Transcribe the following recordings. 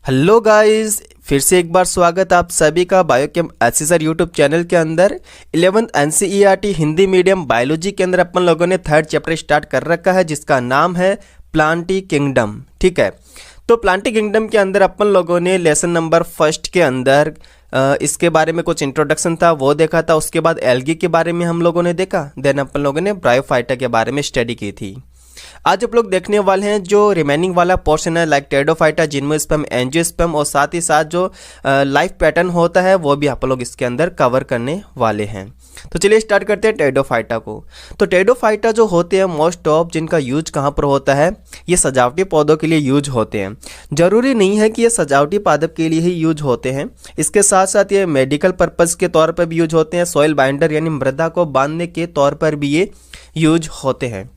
Hello guys, फिर से एक बार स्वागत आप सभी का बायोकेम एसेसर यूट्यूब चैनल के अंदर 11th NCERT Hindi medium biology के अंदर अपन लोगों ने थर्ड चैप्टर स्टार्ट कर रखा है जिसका नाम है प्लांटी किंगडम। ठीक है, तो प्लांटी किंगडम के अंदर अपन लोगों ने लेसन नंबर फर्स्ट के अंदर इसके बारे में कुछ इंट्रोडक्शन था वो देखा था। उसके बाद एल्गी के बारे में हम लोगों ने देखा, देन अपन लोगों ने ब्रायोफाइटा के बारे में स्टडी की थी। आज आप लोग देखने वाले हैं जो रिमेनिंग वाला पोर्शन है लाइक टेरिडोफाइटा, जिम्नोस्पर्म, एंजियोस्पर्म और साथ ही साथ जो लाइफ पैटर्न होता है वो भी आप लोग इसके अंदर कवर करने वाले हैं। तो चलिए स्टार्ट करते हैं टेरिडोफाइटा को। तो टेरिडोफाइटा जो होते हैं मोस्ट ऑफ जिनका यूज कहाँ पर होता है, ये सजावटी पौधों के लिए यूज होते हैं। जरूरी नहीं है कि ये सजावटी पादप के लिए ही यूज होते हैं, इसके साथ साथ ये मेडिकल पर्पज़ के तौर पर भी यूज होते हैं। सॉइल बाइंडर यानी मृदा को बांधने के तौर पर भी ये यूज होते हैं।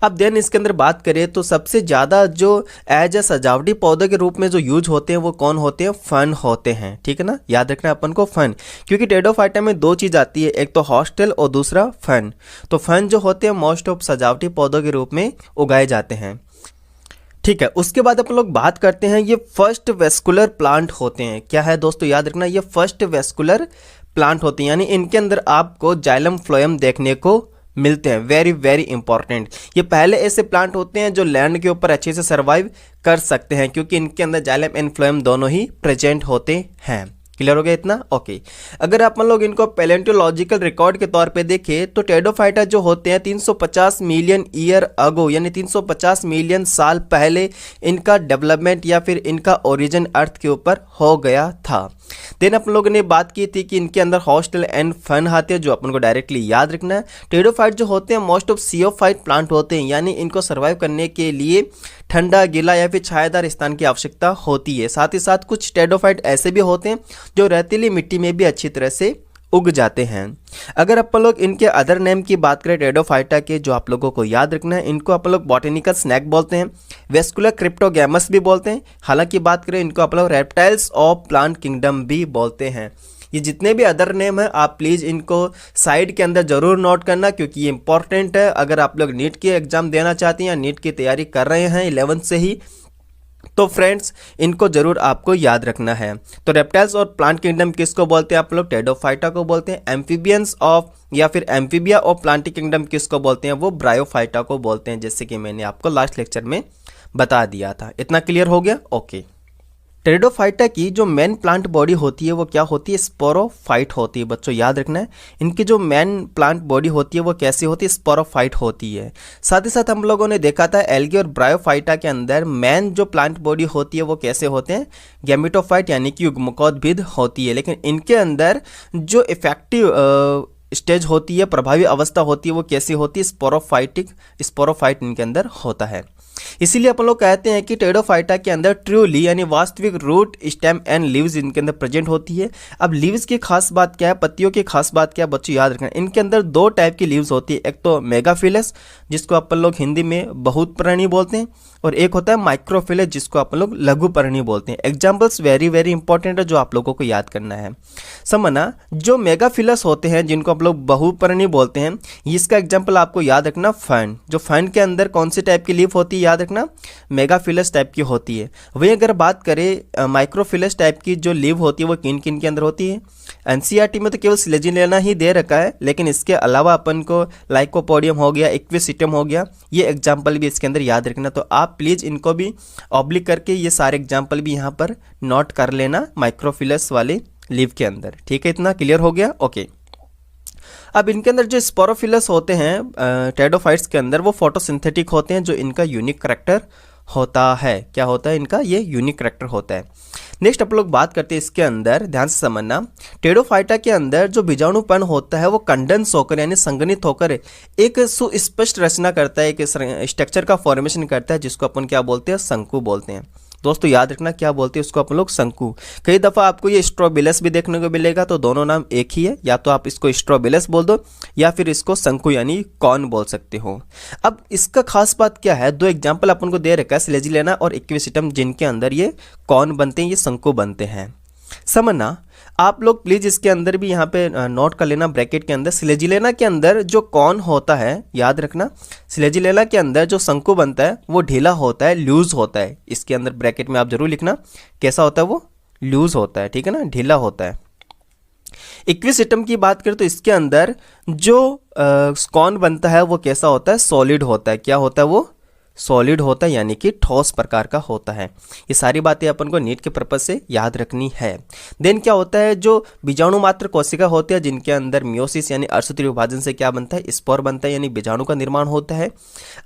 अब देन इसके अंदर बात करें तो सबसे ज़्यादा जो एज ए सजावटी पौधे के रूप में जो यूज होते हैं वो कौन होते हैं, फन होते हैं। ठीक है ना, याद रखना अपन को फन, क्योंकि टेरिडोफाइटा में दो चीज़ आती है, एक तो हॉस्टेल और दूसरा फन। तो फन जो होते हैं मोस्ट ऑफ सजावटी पौधों के रूप में उगाए जाते हैं। ठीक है, उसके बाद अपन लोग बात करते हैं ये फर्स्ट वेस्कुलर प्लांट होते हैं। क्या है दोस्तों, याद रखना ये फर्स्ट वेस्कुलर प्लांट होते हैं, यानी इनके अंदर आपको जाइलम फ्लोएम देखने को मिलते हैं। वेरी वेरी इंपॉर्टेंट, ये पहले ऐसे प्लांट होते हैं जो लैंड के ऊपर अच्छे से सर्वाइव कर सकते हैं क्योंकि इनके अंदर जाइलम एंड फ्लोएम दोनों ही प्रेजेंट होते हैं। क्लियर हो गया इतना? ओके। अगर आप लोग इनको पैलेंटोलॉजिकल रिकॉर्ड के तौर पे देखें तो टेरिडोफाइटा जो होते हैं 350 मिलियन ईयर अगो यानी 350 मिलियन साल पहले इनका डेवलपमेंट या फिर इनका ओरिजिन अर्थ के ऊपर हो गया था। देन अपन लोगों ने बात की थी कि इनके अंदर हॉस्टल एंड फन आते हैं जो अपन को डायरेक्टली याद रखना है। टेरिडोफाइट जो होते हैं मोस्ट ऑफ सियोफाइट प्लांट होते हैं, यानी इनको सर्वाइव करने के लिए ठंडा, गीला या फिर छायादार स्थान की आवश्यकता होती है। साथ ही साथ कुछ टेरिडोफाइट ऐसे भी होते हैं जो रेतीली मिट्टी में भी अच्छी तरह से उग जाते हैं। अगर अपन लोग इनके अदर नेम की बात करें टेरिडोफाइटा के, जो आप लोगों को याद रखना है, इनको अपन लोग बॉटेनिकल स्नैक बोलते हैं, वेस्कुलर क्रिप्टोगैमस भी बोलते हैं। हालांकि बात करें इनको अपन लोग रेप्टाइल्स ऑफ प्लांट किंगडम भी बोलते हैं। ये जितने भी अदर नेम है आप प्लीज़ इनको साइड के अंदर जरूर नोट करना क्योंकि ये इंपॉर्टेंट है। अगर आप लोग नीट की एग्जाम देना चाहते हैं या नीट की तैयारी कर रहे हैं 11th से ही, तो फ्रेंड्स इनको जरूर आपको याद रखना है। तो रेप्टाइल्स और प्लांट किंगडम किसको बोलते हैं आप लोग, टेरिडोफाइटा को बोलते हैं। एम्फीबियंस ऑफ या फिर एम्फीबिया ऑफ प्लांट किंगडम किसको बोलते हैं, वो ब्रायोफाइटा को बोलते हैं, जैसे कि मैंने आपको लास्ट लेक्चर में बता दिया था। इतना क्लियर हो गया? ओके। टेरिडोफाइटा की जो मेन प्लांट बॉडी होती है वो क्या होती है, स्पोरोफाइट होती है। बच्चों याद रखना है, इनकी जो मेन प्लांट बॉडी होती है वो कैसी होती है, स्पोरोफाइट होती है। साथ ही साथ हम लोगों ने देखा था एल्गी और ब्रायोफाइटा के अंदर मेन जो प्लांट बॉडी होती है वो कैसे होते हैं, गैमेटोफाइट यानी कि युग्मकोद्भिद होती है। लेकिन इनके अंदर जो इफेक्टिव स्टेज होती है, प्रभावी अवस्था होती है, वो कैसी होती है, स्पोरोफाइट इनके अंदर होता है। इसीलिए अपन लोग कहते हैं कि टेरिडोफाइटा के अंदर ट्रूली यानी वास्तविक रूट, स्टेम एंड लीव्स इनके अंदर प्रेजेंट होती है। अब लीव्स की खास बात क्या है, पत्तियों की खास बात क्या है, बच्चों याद रखना। इनके अंदर दो टाइप की लीव्स होती है, एक तो मेगाफिलस जिसको अपन लोग हिंदी में बहुपर्णी बोलते हैं, और एक होता है माइक्रोफिलस जिसको अपन लोग लघुपर्णी बोलते हैं। एग्जाम्पल्स वेरी वेरी इंपॉर्टेंट है जो आप लोगों को याद करना है। समझना, जो मेगाफिलस होते हैं जिनको आप लोग बहुपर्णी बोलते हैं, इसका एग्जाम्पल आपको याद रखना फर्न। जो फर्न के अंदर कौन सी टाइप की लीफ होती है, याद रखना मेगाफिलस टाइप की होती है। वहीं अगर बात करें माइक्रोफिलस टाइप की जो लीव होती है वो किन किन के अंदर होती है, एनसीईआरटी में तो केवल स्लेजिलेना ही दे रखा है, लेकिन इसके अलावा अपन को लाइकोपोडियम हो गया, इक्विसिटम हो गया, ये एग्जाम्पल भी इसके अंदर याद रखना। तो आप प्लीज़ इनको भी ऑब्लिक करके ये सारे एग्जाम्पल भी यहाँ पर नोट कर लेना माइक्रोफिलस वाले लीव के अंदर। ठीक है, इतना क्लियर हो गया? ओके। अब इनके अंदर जो स्पोरोफिलस होते हैं टेरिडोफाइट्स के अंदर, वो फोटोसिंथेटिक होते हैं, जो इनका यूनिक करैक्टर होता है। क्या होता है इनका, ये यूनिक करैक्टर होता है। नेक्स्ट आप लोग बात करते हैं इसके अंदर, ध्यान से समझना, टेरिडोफाइटा के अंदर जो बीजाणुपर्ण होता है वो कंडेंस होकर यानी संघनित होकर एक सुस्पष्ट रचना करता है, एक स्ट्रक्चर का फॉर्मेशन करता है जिसको अपन क्या बोलते हैं, शंकु बोलते हैं। दोस्तों याद रखना क्या बोलते हैं उसको अपन लोग, शंकु। कई दफ़ा आपको ये स्ट्रोबिलस भी देखने को मिलेगा, तो दोनों नाम एक ही है, या तो आप इसको स्ट्रोबिलस बोल दो या फिर इसको शंकु यानी कॉर्न बोल सकते हो। अब इसका खास बात क्या है, दो एग्जाम्पल अपन को दे रखा है, स्लेजिलेना और इक्विसिटम, जिनके अंदर ये कॉर्न बनते हैं, ये शंकु बनते हैं। समझना आप लोग प्लीज इसके अंदर भी यहाँ पे नोट कर लेना ब्रैकेट के अंदर, स्लेजिलेना के अंदर जो कॉन होता है, याद रखना स्लेजिलेना के अंदर जो शंकु बनता है वो ढीला होता है, लूज होता है। इसके अंदर ब्रैकेट में आप जरूर लिखना कैसा होता है, वो लूज होता है, ठीक है ना, ढीला होता है। इक्विसिस्टम की बात करें तो इसके अंदर जो कॉन बनता है वो कैसा होता है, सॉलिड होता है। क्या होता है, वो सॉलिड होता है, यानी कि ठोस प्रकार का होता है। ये सारी बातें अपन को नीट के पर्पज से याद रखनी है। देन क्या होता है, जो बीजाणु मात्र कोशिका होती है जिनके अंदर मियोसिस यानी अर्धसूत्रीय विभाजन से क्या बनता है, स्पोर बनता है, यानी बीजाणु का निर्माण होता है।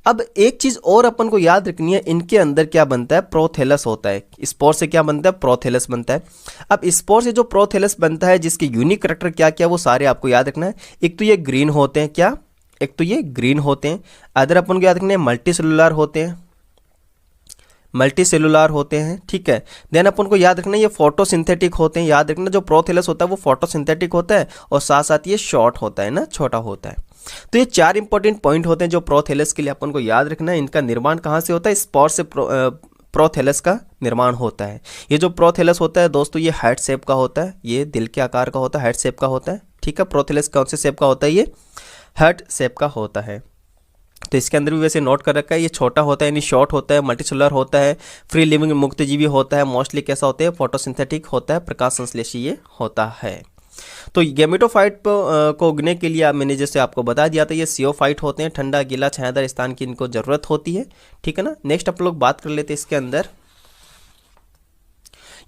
अब एक चीज और अपन को याद रखनी है, इनके अंदर क्या बनता है, प्रोथेलस होता है। स्पोर से क्या बनता है, प्रोथेलस बनता है। अब स्पोर से जो प्रोथेलस बनता है जिसके यूनिक कैरेक्टर क्या क्या वो सारे आपको याद रखना है। एक तो ये ग्रीन होते हैं, क्या, एक तो ये ग्रीन होते हैं। अदर अपन को याद रखना है मल्टी सेलुलर होते हैं, मल्टी सेलुलर होते हैं, ठीक है। देन अपन को याद रखना है ये फोटोसिंथेटिक होते हैं। याद रखना जो प्रोथेलस होता है वो फोटोसिंथेटिक होता है और साथ साथ ये शॉर्ट होता है ना, छोटा होता है। तो ये 4 इंपॉर्टेंट पॉइंट होते हैं जो प्रोथेलस के लिए अपन को याद रखना है। इनका निर्माण कहाँ से होता है, स्पोर से प्रोथेलस का निर्माण होता है। ये जो प्रोथेलस होता है दोस्तों ये हार्ट शेप का होता है, ये दिल के आकार का होता है, हार्ट शेप का होता है, ठीक है। प्रोथेलस कौन से शेप का होता है, ये हार्ट शेप का होता है। तो इसके अंदर भी वैसे नोट कर रखा है, ये छोटा होता है यानी शॉर्ट होता है, मल्टीसेलुलर होता है, फ्री लिविंग मुक्तजीवी होता है, मोस्टली कैसा होता है, फोटोसिंथेटिक होता है, प्रकाश संश्लेषी ये होता है। तो गैमेटोफाइट को उगने के लिए मैंने जैसे आपको बता दिया था ये सियोफाइट होते हैं, ठंडा गीला छायादार स्थान की इनको जरूरत होती है, ठीक है ना। नेक्स्ट आप लोग बात कर लेते हैं इसके अंदर,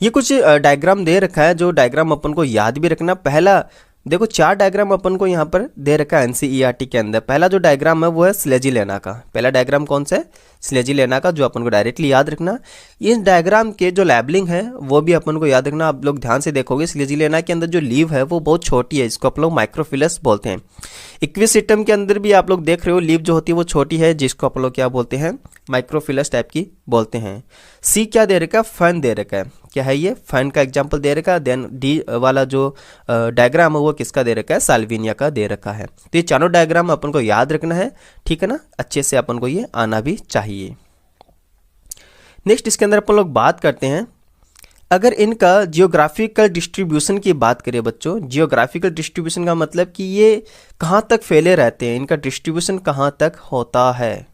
ये कुछ डायग्राम दे रखा है, जो डायग्राम अपन को याद भी रखना। पहला देखो 4 डायग्राम अपन को यहाँ पर दे रखा है एनसीईआरटी के अंदर। पहला जो डायग्राम है वो है स्लेजिलेना का। पहला डायग्राम कौन सा है, स्लेजिलेना का, जो अपन को डायरेक्टली याद रखना। इस डायग्राम के जो लेबलिंग है वो भी अपन को याद रखना। आप लोग ध्यान से देखोगे स्लेजिलेना के अंदर जो लीव है वो बहुत छोटी है, इसको अपन लोग माइक्रोफिलस बोलते हैं। इक्विसिस्टम के अंदर भी आप लोग देख रहे हो लीव जो होती है वो छोटी है, जिसको अपन लोग क्या बोलते हैं, माइक्रोफिलस टाइप की बोलते हैं। सी क्या दे रखा है, फन दे रखा है, क्या है ये, फन का एग्जाम्पल दे रखा है। देन डी वाला जो डायग्राम है वो किसका दे रखा है, साल्विनिया का दे रखा है। तो ये चारों डायग्राम अपन को याद रखना है, ठीक है ना, अच्छे से अपन को ये आना भी चाहिए। नेक्स्ट इसके अंदर अपन लोग बात करते हैं, अगर इनका जियोग्राफिकल डिस्ट्रीब्यूशन की बात करें बच्चों, जियोग्राफिकल डिस्ट्रीब्यूशन का मतलब कि ये कहाँ तक फैले रहते हैं, इनका डिस्ट्रीब्यूशन कहाँ तक होता है।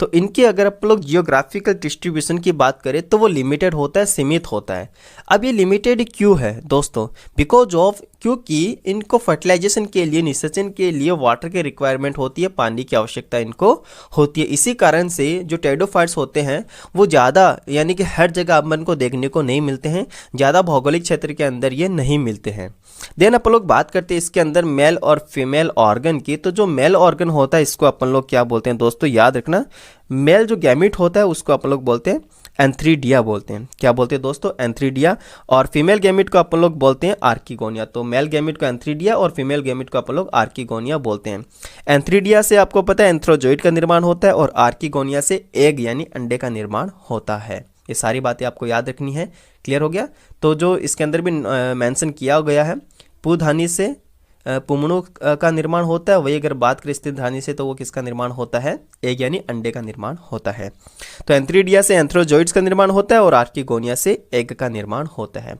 तो इनके अगर आप लोग जियोग्राफिकल डिस्ट्रीब्यूशन की बात करें तो वो लिमिटेड होता है, सीमित होता है। अब ये लिमिटेड क्यों है दोस्तों, बिकॉज ऑफ, क्योंकि इनको फर्टिलाइजेशन के लिए, निषेचन के लिए वाटर की रिक्वायरमेंट होती है, पानी की आवश्यकता इनको होती है। इसी कारण से जो टेरिडोफाइट्स होते हैं वो ज़्यादा, यानी कि हर जगह अपन को देखने को नहीं मिलते हैं, ज़्यादा भौगोलिक क्षेत्र के अंदर ये नहीं मिलते हैं। देन अपन लोग बात करते हैं इसके अंदर मेल और फीमेल ऑर्गन की। तो जो मेल ऑर्गन होता है इसको अपन लोग क्या बोलते हैं दोस्तों, याद रखना, मेल जो गैमिट होता है उसको अपन लोग बोलते हैं एंथ्रीडिया बोलते हैं। क्या बोलते हैं दोस्तों, एंथ्रीडिया। और फीमेल गैमिट को अपन लोग बोलते हैं आर्किगोनिया। तो मेल गैमिट को एंथ्रीडिया और फीमेल गैमिट को अपन लोग आर्किगोनिया बोलते हैं। एंथ्रीडिया से आपको पता है एंथ्रोजोइड का निर्माण होता है और आर्किगोनिया से एग यानी अंडे का निर्माण होता है। ये सारी बातें आपको याद रखनी है, क्लियर हो गया। तो जो इसके अंदर भी मेंशन किया गया है, पुधानी से पुमणु का निर्माण होता है, वही अगर बात करें स्थिर धानी से तो वो किसका निर्माण होता है, एग यानी अंडे का निर्माण होता है। तो एंथ्रीडिया से एंथ्रोजोइड्स का निर्माण होता है और आर्किगोनिया से एग का निर्माण होता है।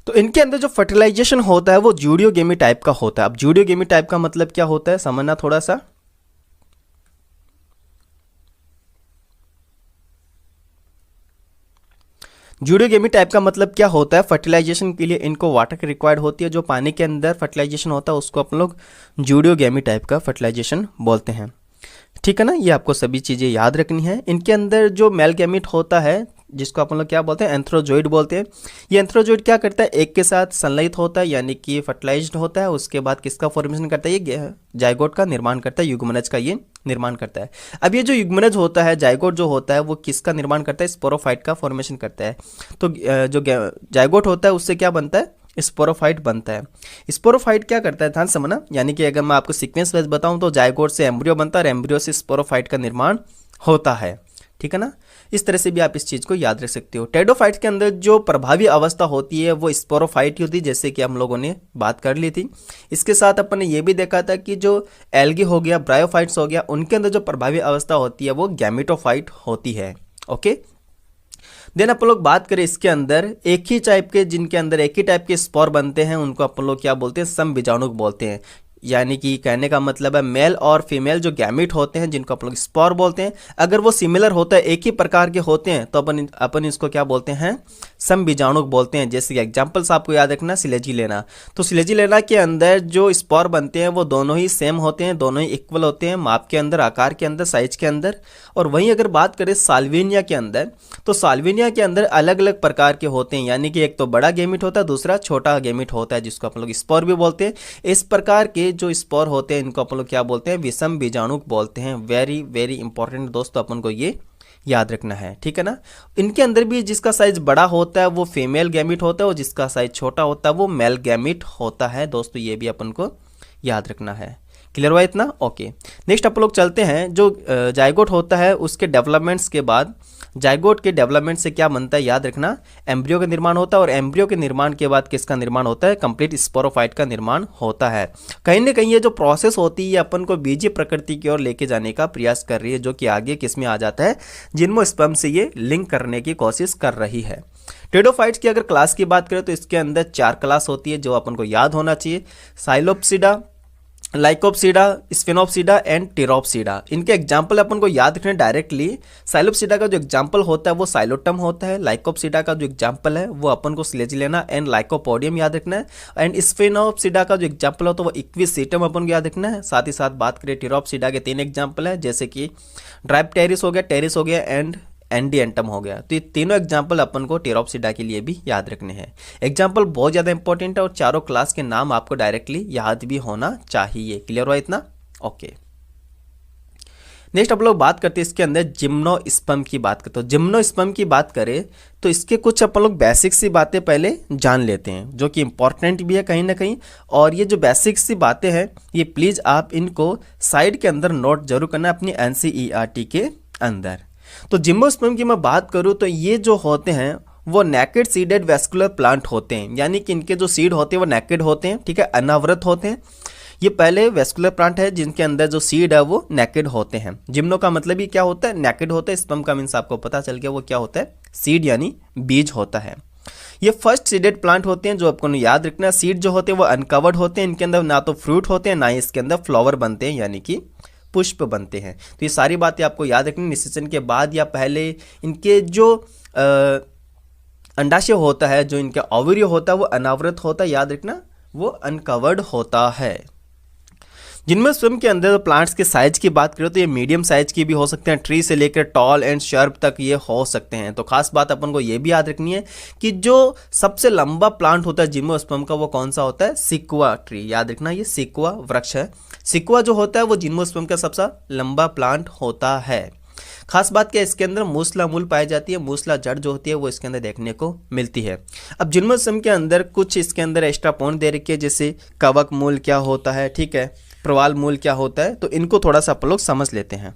तो इनके अंदर जो फर्टिलाइजेशन होता है वो जूडियोगेमी टाइप का होता है। अब जूडियोगेमी टाइप का मतलब क्या होता है समझना थोड़ा सा। जूडियोगेमी टाइप का मतलब क्या होता है, फर्टिलाइजेशन के लिए इनको वाटर की रिक्वायर्ड होती है। जो पानी के अंदर फर्टिलाइजेशन होता है उसको अपन लोग जूडियोगेमी टाइप का फर्टिलाइजेशन बोलते हैं, ठीक है ना। ये आपको सभी चीज़ें याद रखनी है। इनके अंदर जो मेल गैमिट होता है जिसको अपन लोग क्या बोलते हैं, एंथ्रोजोइड बोलते हैं। ये एंथ्रोजोइड क्या करता है, एक के साथ संलयित होता है यानी कि फर्टिलाइज्ड होता है। उसके बाद किसका फॉर्मेशन करता है, ये जाइगोट का निर्माण करता है, युग्मनज का ये निर्माण करता है। अब ये जो युग्मनज होता है, जाइगोट जो होता है वो किसका निर्माण करता है, स्पोरोफाइट का फॉर्मेशन करता है। तो जो जाइगोट होता है उससे क्या बनता है, स्पोरोफाइट बनता है। स्पोरोफाइट क्या करता है ध्यान समझना, यानी कि अगर मैं आपको सीक्वेंस वाइज बताऊं तो जाइगोट से एम्ब्रियो बनता है और एम्ब्रियो से स्पोरोफाइट का निर्माण होता है, ठीक है ना। इस तरह से भी आप इस चीज़ को याद रख सकते हो। टेरिडोफाइट्स के अंदर जो प्रभावी अवस्था होती है वो स्पोरोफाइट होती है, जैसे कि हम लोगों ने बात कर ली थी। इसके साथ अपन ने ये भी देखा था कि जो एल्गी हो गया, ब्रायोफाइट्स हो गया, उनके अंदर जो प्रभावी अवस्था होती है वो गैमेटोफाइट होती है, ओके। देन अपन लोग बात करें इसके अंदर एक ही टाइप के, जिनके अंदर एक ही टाइप के स्पोर बनते हैं, उनको अपन लोग क्या बोलते हैं, समबीजाणुक बोलते हैं। यानी कि कहने का मतलब है मेल और फीमेल जो गैमीट होते हैं जिनको अपन लोग स्पोर बोलते हैं, अगर वो सिमिलर होता है, एक ही प्रकार के होते हैं, तो अपन इसको क्या बोलते हैं, समबीजाणुक बोलते हैं। जैसे कि एग्जांपल्स आपको याद रखना, सिलेजिलेना। तो सिलेजिलेना के अंदर जो स्पोर बनते हैं वो दोनों ही सेम होते हैं, दोनों ही इक्वल होते हैं माप के अंदर, आकार के अंदर, साइज के अंदर। और वहीं अगर बात करें साल्विनिया के अंदर, तो साल्विनिया के अंदर अलग अलग प्रकार के होते हैं, यानी कि एक तो बड़ा गैमीट होता है, दूसरा छोटा गैमीट होता है, जिसको अपन लोग स्पोर भी बोलते हैं। इस प्रकार के जो स्पोर होते हैं इनको अपन लोग क्या बोलते हैं, विषम बीजाणुक बोलते हैं। वेरी वेरी इंपॉर्टेंट दोस्तों, अपन को ये याद रखना है, ठीक है ना। इनके अंदर भी जिसका साइज बड़ा होता है वो फीमेल गैमीट होता है और जिसका साइज छोटा होता है वो मेल गैमीट होता है। दोस्तों ये भी अपन को याद रखना है। क्लियर हुआ इतना? ओके। नेक्स्ट अपन लोग चलते हैं, जो जाइगोट होता है उसके डेवलपमेंट्स के बाद, जाइगोट के डेवलपमेंट से क्या बनता है, याद रखना, एम्ब्रियो का निर्माण होता है। और एम्ब्रियो के निर्माण के बाद किसका निर्माण होता है, कंप्लीट स्पोरोफाइट का निर्माण होता है। कहीं ना कहीं ये जो प्रोसेस होती है ये अपन को बीजीय प्रकृति की ओर लेके जाने का प्रयास कर रही है, जो कि आगे किस में आ जाता है, जिम्नोस्पर्म से ये लिंक करने की कोशिश कर रही है। टेरिडोफाइट्स की अगर क्लास की बात करें तो इसके अंदर 4 क्लास होती है जो अपन को याद होना चाहिए, साइलोप्सिडा, लाइकोप्सिडा, स्फेनोप्सिडा एंड टेरोप्सिडा। इनके एग्जाम्पल अपन को याद रखना डायरेक्टली। साइलोप्सिडा का जो एग्जाम्पल होता है वो साइलोटम होता है, लाइकोप्सिडा का जो एग्जाम्पल है वो अपन को स्लेजिलेना एंड लाइकोपोडियम याद रखना है, एंड स्फेनोप्सिडा का जो एग्जाम्पल होता है वो इक्विसेटम अपन को याद रखना है। साथ ही साथ बात करें टेरोप्सिडा के 3 एग्जाम्पल है, जैसे कि ड्राइप्टेरिस हो गया, टेरिस हो गया एंड एंडिएंटम हो गया। तो ये तीनों एग्जाम्पल अपन को टेरोप्सिडा के लिए भी याद रखने हैं। एग्जाम्पल बहुत ज़्यादा इंपॉर्टेंट है और चारों क्लास के नाम आपको डायरेक्टली याद भी होना चाहिए। क्लियर हुआ इतना? ओके। नेक्स्ट अपन लोग बात करते हैं इसके अंदर जिम्नोस्पर्म की बात करते हैं। जिम्नोस्पर्म की बात करें तो इसके कुछ अपन लोग बेसिक सी बातें पहले जान लेते हैं, जो कि इंपॉर्टेंट भी है कहीं ना कहीं। और ये जो बेसिक सी बातें हैं ये प्लीज़ आप इनको साइड के अंदर नोट जरूर करना अपनी NCERT के अंदर। तो जिम्नोस्पर्म की मैं बात करूं तो ये जो होते हैं वो नेकेड सीडेड वेस्कुलर प्लांट होते हैं, यानी कि इनके जो सीड होते हैं वो नेकेड होते हैं, ठीक है, अनावृत होते हैं। ये पहले वेस्कुलर प्लांट है जिनके अंदर जो सीड है वो नेकेड होते हैं। जिम्नो का मतलब ही क्या होता है, नेकेड होता है। स्पर्म का मीन्स आपको पता चल गया वो क्या होता है, सीड यानी बीज होता है। ये फर्स्ट सीडेड प्लांट होते हैं जो आपको याद रखना। सीड जो होते हैं वो अनकवर्ड होते हैं, इनके अंदर ना तो फ्रूट होते हैं ना ही इसके अंदर फ्लावर बनते हैं यानी कि पुष्प बनते हैं। तो ये सारी बातें आपको याद रखनी। निषेचन के बाद या पहले इनके जो अंडाशय होता है, जो इनका ओवरी होता है वो अनावृत होता है, याद रखना वो अनकवर्ड होता है। जिम्नोस्पर्म के अंदर प्लांट्स के साइज की बात करें तो ये मीडियम साइज की भी हो सकते हैं, ट्री से लेकर टॉल एंड शार्प तक ये हो सकते हैं। तो खास बात अपन को ये भी याद रखनी है कि जो सबसे लंबा प्लांट होता है जिम्नोस्पर्म का वो कौन सा होता है, सिक्वा ट्री। याद रखना ये सिक्वा वृक्ष है। सिक्वा जो होता है वो जिम्नोस्पर्म का सबसे लंबा प्लांट होता है। खास बात क्या, इसके अंदर मूसला मूल पाई जाती है, मूसला जड़ जो होती है वो इसके अंदर देखने को मिलती है। अब जिम्नोस्पर्म के अंदर कुछ इसके अंदर एक्स्ट्रा पॉइंट दे रखी है, जैसे कवक मूल क्या होता है, ठीक है, प्रवाल मूल क्या होता है, तो इनको थोड़ा सा अपन लोग समझ लेते हैं।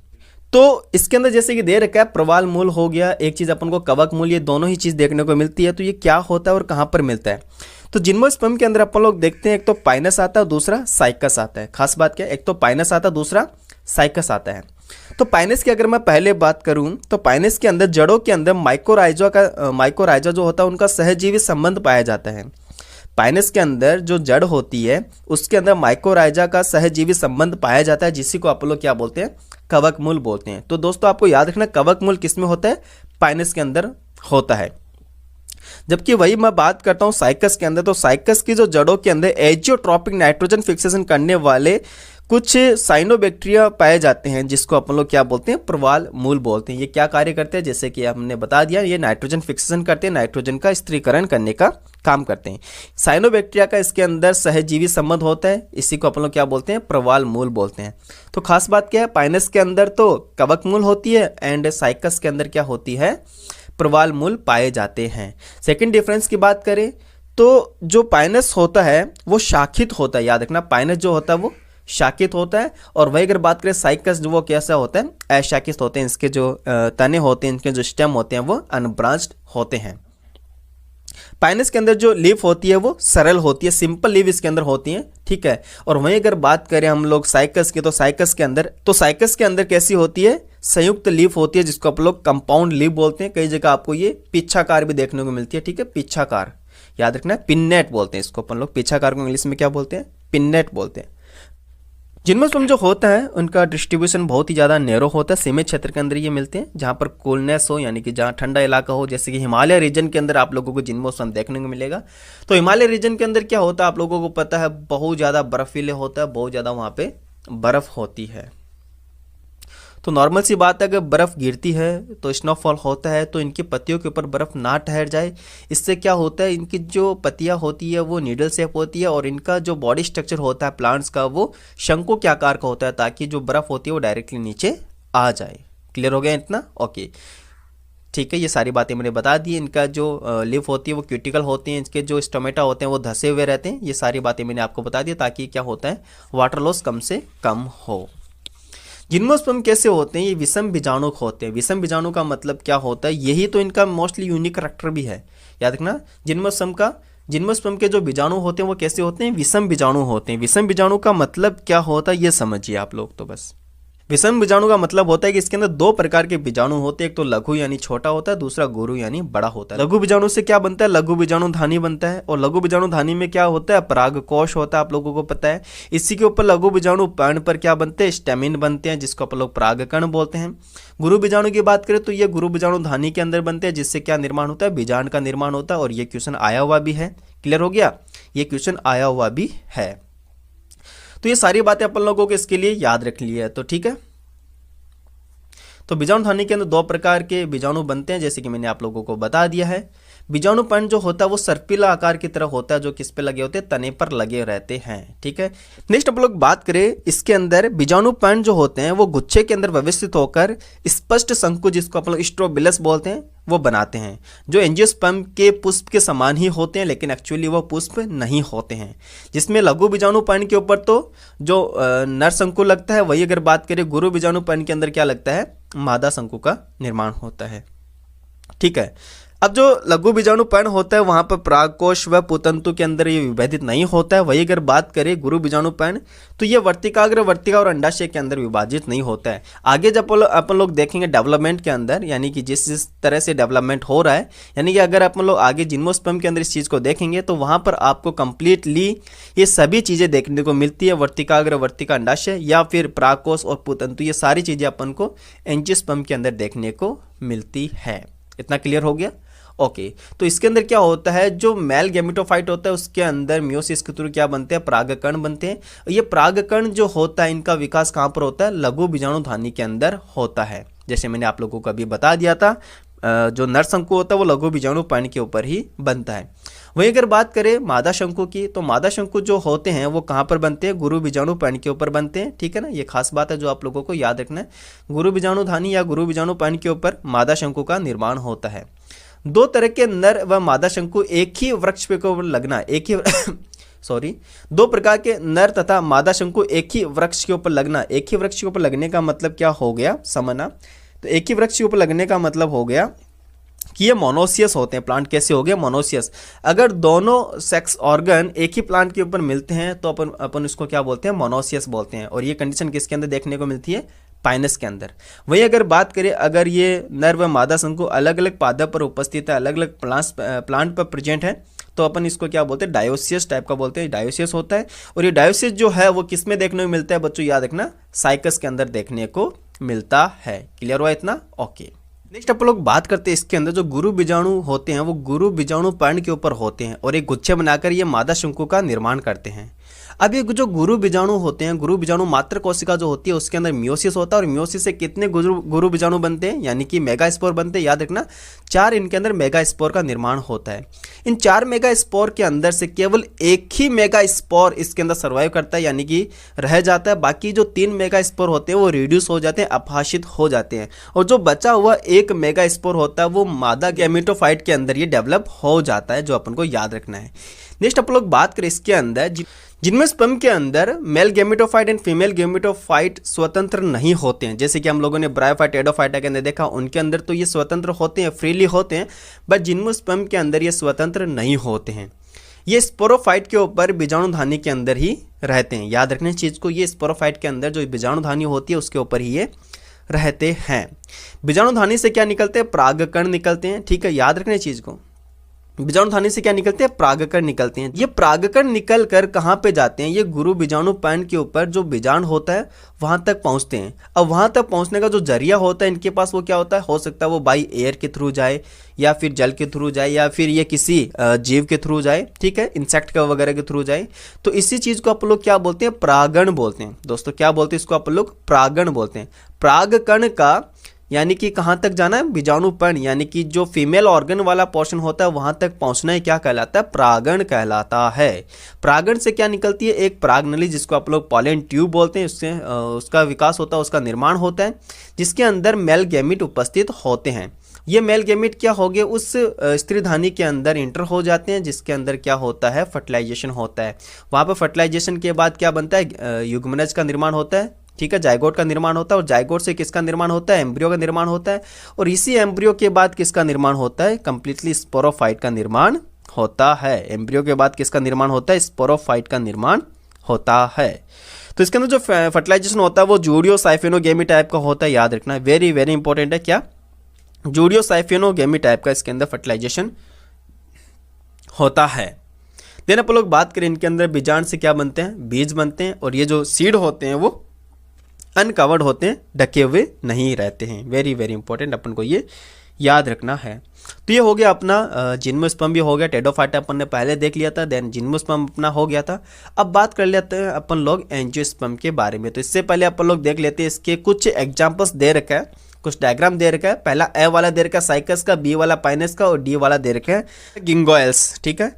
तो इसके अंदर जैसे कि दे रखा है प्रवाल मूल हो गया, एक चीज अपन को कवक मूल, ये दोनों ही चीज देखने को मिलती है। तो ये क्या होता है और कहाँ पर मिलता है, तो जिम्नोस्पर्म के अंदर अपन लोग देखते हैं एक तो पाइनस आता है, दूसरा साइकस आता है। खास बात क्या है, एक तो पाइनस आता है, दूसरा साइकस आता है। तो पाइनस की अगर मैं पहले बात करूं तो पाइनस के अंदर जड़ों के अंदर माइकोराइजा जो होता है उनका सहजीवी संबंध पाया जाता है। पाइनस के अंदर जो जड़ होती है उसके अंदर माइकोराइजा का सहजीवी संबंध पाया जाता है, जिसी को आप लोग क्या बोलते हैं, कवक मूल बोलते हैं। तो दोस्तों आपको याद रखना कवक मूल किसमें होता है, पाइनस के अंदर होता है। जबकि वही मैं बात करता हूं साइकस के अंदर, तो साइकस की जो जड़ों के अंदर एजियोट्रोपिक नाइट्रोजन फिक्सेशन करने वाले कुछ साइनोबैक्टीरिया पाए जाते हैं, जिसको अपन लोग क्या बोलते हैं, प्रवाल मूल बोलते हैं। ये क्या कार्य करते हैं, जैसे कि हमने बता दिया, ये नाइट्रोजन फिक्सेशन करते हैं, नाइट्रोजन का स्थिरीकरण करने का काम करते हैं। साइनोबैक्टीरिया का इसके अंदर सहजीवी संबंध होता है, इसी को अपन लोग क्या बोलते हैं, प्रवाल मूल बोलते हैं। तो खास बात क्या है, पाइनस के अंदर तो कवक मूल होती है एंड साइकस के अंदर क्या होती है, प्रवाल मूल पाए जाते हैं। सेकेंड डिफरेंस की बात करें तो जो पाइनस होता है वो शाखित होता है, याद रखना पाइनस जो होता है वो शाखित होता है। और वही अगर बात करें साइकस जो वो कैसा होता है, अशाखित होते हैं। इसके जो तने होते हैं, इनके जो स्टेम होते हैं वो अनब्रांच्ड होते हैं। पाइनस के अंदर जो लीफ होती है वो सरल होती है, सिंपल लीफ इसके अंदर होती है, ठीक है। और वहीं अगर बात करें हम लोग साइकस की, तो साइकस के अंदर कैसी होती है, संयुक्त लीफ होती है जिसको आप लोग कंपाउंड लीफ बोलते हैं। कई जगह आपको ये पिच्छाकार भी देखने को मिलती है, ठीक है, पिच्छाकार याद रखना है, पिन्नेट बोलते हैं इसको अपन लोग। पिच्छाकार को इंग्लिश में क्या बोलते हैं? पिन्नेट बोलते हैं। जिम्नोस्पर्म जो होता है उनका डिस्ट्रीब्यूशन बहुत ही ज़्यादा नैरो होता है, सीमित क्षेत्र के अंदर ये मिलते हैं जहाँ पर कूलनेस हो, यानी कि जहाँ ठंडा इलाका हो, जैसे कि हिमालय रीजन के अंदर आप लोगों को जिम्नोस्पर्म देखने को मिलेगा। तो हिमालय रीजन के अंदर क्या होता है आप लोगों को पता है, बहुत ज़्यादा बर्फीले होता है, बहुत ज़्यादा वहाँ पे बर्फ़ होती है। तो नॉर्मल सी बात है, अगर बर्फ़ गिरती है तो स्नोफॉल होता है, तो इनकी पत्तियों के ऊपर बर्फ़ ना ठहर जाए, इससे क्या होता है, इनकी जो पत्तियां होती है वो नीडल शेप होती है और इनका जो बॉडी स्ट्रक्चर होता है प्लांट्स का वो शंकु के आकार का होता है, ताकि जो बर्फ़ होती है वो डायरेक्टली नीचे आ जाए। क्लियर हो गया इतना? ओके, ठीक है, ये सारी बातें मैंने बता दी। इनका जो लीफ होती है वो क्यूटिकल होती हैं, इसके जो स्टोमेटा होते हैं वो धसे हुए रहते हैं। ये सारी बातें मैंने आपको बता दी ताकि क्या होता है, वाटर लॉस कम से कम हो। जिम्नोस्पर्म कैसे होते हैं? ये विषम बीजाणु होते हैं। विषम बीजाणु का मतलब क्या होता है? यही तो इनका मोस्टली यूनिक करैक्टर भी है, याद रखना। जिम्नोस्पर्म के जो बीजाणु होते हैं वो कैसे होते हैं? विषम बीजाणु होते हैं। विषम बीजाणु का मतलब क्या होता है ये समझिए आप लोग। तो बस विषम बीजाणु का मतलब होता है कि इसके अंदर दो प्रकार के बीजाणु होते हैं, एक तो लघु यानी छोटा होता है, दूसरा गुरु यानी बड़ा होता है। लघु बीजाणु से क्या बनता है? लघु बीजाणु धानी बनता है। और लघु बीजाणु धानी में क्या होता है? परागकोश होता है, आप लोगों को पता है। इसी के ऊपर लघु बीजाणु पर्ण पर क्या बनते हैं? स्टेमिन बनते हैं, जिसको आप लोग परागकण बोलते हैं। गुरु बीजाणु की बात करें तो ये गुरु बीजाणु धानी के अंदर बनते हैं, जिससे क्या निर्माण होता है? बीजांड का निर्माण होता है। और ये क्वेश्चन आया हुआ भी है। क्लियर हो गया? ये क्वेश्चन आया हुआ भी है। तो ये सारी बातें अपन लोगों को इसके लिए याद रख ली है, तो ठीक है। तो बीजाणु धानी के अंदर दो प्रकार के बीजाणु बनते हैं, जैसे कि मैंने आप लोगों को बता दिया है। बीजाणु पर्ण जो होता है वो सर्पिला आकार की तरह होता है, जो किस पे लगे होते हैं? तने पर लगे रहते हैं, ठीक है। नेक्स्ट आप लोग बात करें, इसके अंदर बीजाणु पर्ण जो होते हैं वो गुच्छे के अंदर व्यवस्थित होकर स्पष्ट शंकु, जिसको आप लोग स्ट्रोबिलस बोलते हैं, वो बनाते हैं, जो एंजियोस्पर्म के पुष्प के समान ही होते हैं, लेकिन एक्चुअली वो पुष्प नहीं होते हैं। जिसमें लघु बीजाणु पर्ण के ऊपर तो जो नर शंकु लगता है, वही अगर बात करें गुरु बीजाणु पर्ण के अंदर क्या लगता है? मादा शंकु का निर्माण होता है, ठीक है। अब जो लघु बीजाणु पर्ण होता है वहां पर परागकोश व पुतंतु के अंदर ये विभाजित नहीं होता है। वही अगर बात करें गुरु बीजाणु पर्ण, तो ये वर्तिकाग्र, वर्तिका और अंडाशय के अंदर विभाजित नहीं होता है। आगे जब अपन लोग देखेंगे डेवलपमेंट के अंदर, यानी कि जिस तरह से डेवलपमेंट हो रहा है, यानी कि अगर अपन लोग आगे जिम्नोस्पर्म के अंदर इस चीज़ को देखेंगे तो वहाँ पर आपको कंप्लीटली ये सभी चीज़ें देखने को मिलती है। वर्तिकाग्र, वर्तिका, अंडाशय या फिर परागकोश और पुतंतु, ये सारी चीज़ें अपन को एंजियोस्पर्म के अंदर देखने को मिलती है। इतना क्लियर हो गया? ओके, तो इसके अंदर क्या होता है, जो मेल गैमेटोफाइट होता है उसके अंदर मियोसिस के थ्रू क्या बनते हैं? परागकण बनते हैं। ये परागकण जो होता है इनका विकास कहाँ पर होता है? लघु बीजाणु धानी के अंदर होता है। जैसे मैंने आप लोगों को अभी बता दिया था, जो नर शंकु होता है वो लघु बीजाणु पर्ण के ऊपर ही बनता है। वहीं अगर बात करें मादा शंकु की, तो मादा शंकु जो होते हैं वो कहाँ पर बनते हैं? गुरु बीजाणु पर्ण के ऊपर बनते हैं, ठीक है ना। ये खास बात है जो आप लोगों को याद रखना है। गुरु बीजाणु धानी या गुरु बीजाणु पर्ण के ऊपर मादा शंकु का निर्माण होता है। दो तरह के नर व मादा शंकु एक ही वृक्ष पे को लगना, एक ही सॉरी, दो प्रकार के नर तथा मादा शंकु एक ही वृक्ष के ऊपर लगना। एक ही वृक्ष के ऊपर लगने का मतलब क्या हो गया? समझना। तो एक ही वृक्ष के ऊपर लगने का मतलब हो गया कि ये मोनोसियस होते हैं। प्लांट कैसे हो गए? मोनोसियस। अगर दोनों सेक्स ऑर्गन एक ही प्लांट के ऊपर मिलते हैं तो अपन इसको क्या बोलते हैं? मोनोसियस बोलते हैं। और ये कंडीशन किसके अंदर देखने को मिलती है? पाइनस के अंदर। वही अगर बात करें, अगर ये नर व मादा शंकु अलग अलग पादप पर उपस्थित है, अलग अलग प्लांट पर प्रेजेंट है, तो अपन इसको क्या बोलते हैं? डायोसियस टाइप का बोलते हैं। डायोसियस होता है। और ये डायोसियस जो है वो किस में देखने को मिलता है बच्चों? याद रखना, साइकस के अंदर देखने को मिलता है। क्लियर हुआ इतना? ओके। नेक्स्ट अपन लोग बात करते हैं, इसके अंदर जो गुरु बीजाणु होते हैं वो गुरु बीजाणु पर्ण के ऊपर होते हैं और एक गुच्छे बनाकर ये मादा शंकु का निर्माण करते हैं। अब ये जो गुरु बीजाणु होते हैं, गुरु बीजाणु मात्र कोशिका जो होती है उसके अंदर मियोसिस होता है। और मियोसिस से कितने गुरु बीजाणु बनते हैं? यानी कि मेगा स्पोर बनते हैं। याद रखना, 4 इनके अंदर मेगा स्पोर का निर्माण होता है। इन 4 मेगा स्पोर के अंदर से केवल एक ही मेगा स्पोर इसके अंदर सर्वाइव करता है, यानी कि रह जाता है। बाकी जो 3 मेगा स्पोर होते हैं वो रिड्यूस हो जाते हैं, अपहाशित हो जाते हैं। और जो बचा हुआ एक मेगा स्पोर होता है वो मादा गैमेटोफाइट के अंदर ये डेवलप हो जाता है, जो अपन को याद रखना है। नेक्स्ट अपन लोग बात करें, इसके अंदर जिम्नोस्पर्म के अंदर male gametophyte and female gametophyte स्वतंत्र नहीं होते हैं। जैसे कि हम लोगों ने ब्रायोफाइट, एडोफाइटा के अंदर देखा, उनके अंदर तो ये स्वतंत्र होते हैं, फ्रीली होते हैं। बट जिम्नोस्पर्म के अंदर ये स्वतंत्र नहीं होते हैं। ये स्पोरोफाइट के ऊपर बीजाणुधानी के अंदर ही रहते हैं। याद रखने चीज़ को, ये स्पोरोफाइट के अंदर जो बीजाणुधानी होती है उसके ऊपर ही ये रहते हैं। बीजाणुधानी से क्या निकलते हैं? परागकण निकलते हैं। ठीक है, याद रखना चीज को। बीजाणुधानी से क्या निकलते हैं? परागकण निकलते हैं। ये परागकण निकल कर कहाँ पे जाते हैं? ये गुरु बीजाणु पर्ण के ऊपर जो बीजाणु होता है वहां तक पहुंचते हैं। अब वहां तक पहुंचने का जो जरिया होता है इनके पास वो क्या होता है? हो सकता है वो बाई एयर के थ्रू जाए, या फिर जल के थ्रू जाए, या फिर ये किसी जीव के थ्रू जाए। ठीक है, इंसेक्ट का वगैरह के थ्रू जाए। तो इसी चीज को आप लोग क्या बोलते हैं? परागण बोलते हैं। दोस्तों क्या बोलते हैं इसको? आप लोग परागण बोलते हैं। परागकण का यानी कि कहाँ तक जाना है? बीजाणुपर्ण, यानी कि जो फीमेल ऑर्गन वाला पोर्शन होता है वहां तक पहुंचना है, क्या कहलाता है? परागण कहलाता है। परागण से क्या निकलती है? एक परागनली, जिसको आप लोग पॉलन ट्यूब बोलते हैं, उससे उसका विकास होता है, उसका निर्माण होता है, जिसके अंदर मेल गैमीट उपस्थित होते हैं। ये मेल गैमीट क्या हो गए? उस स्त्रीधानी के अंदर इंटर हो जाते हैं, जिसके अंदर क्या होता है? फर्टिलाइजेशन होता है। वहां पर फर्टिलाइजेशन के बाद क्या बनता है? युग्मनज का निर्माण होता है। ठीक है, जाइगोट का निर्माण होता है, और जाइगोट से किसका निर्माण होता है? एम्ब्रियो का निर्माण होता है, और इसी एम्ब्रियो के बाद किसका निर्माण होता है? कंप्लीटली स्पोरोफाइट का निर्माण होता है। एम्ब्रियो के बाद किसका निर्माण होता है? स्पोरोफाइट का निर्माण होता है। तो इसके अंदर जो फर्टिलाइजेशन होता है वो जूडियो-साइफेनोगेमी टाइप का होता है, याद रखना, वेरी वेरी इंपॉर्टेंट है। क्या? जूडियो-साइफेनोगेमी टाइप का इसके अंदर फर्टिलाइजेशन होता है। देन अपन लोग बात करें इनके अंदर बीजांड से क्या बनते हैं? बीज बनते हैं, और ये जो सीड होते हैं वो अनकवर्ड होते हैं, ढके हुए नहीं रहते हैं। वेरी वेरी इंपॉर्टेंट, अपन को ये याद रखना है। तो ये हो गया अपना जिम्नोस्पर्म भी हो गया। टेडोफाइटा अपन ने पहले देख लिया था, देन जिम्नोस्पर्म अपना हो गया था। अब बात कर लेते हैं अपन लोग एंजियोस्पर्म के बारे में। तो इससे पहले अपन लोग देख लेते हैं, इसके कुछ एग्जाम्पल्स दे रखा है, कुछ डायग्राम दे रखा है। पहला ए वाला दे रखा है साइकस का, बी वाला पाइनस का, और डी वाला दे रखा है गिंगोएल्स। ठीक है,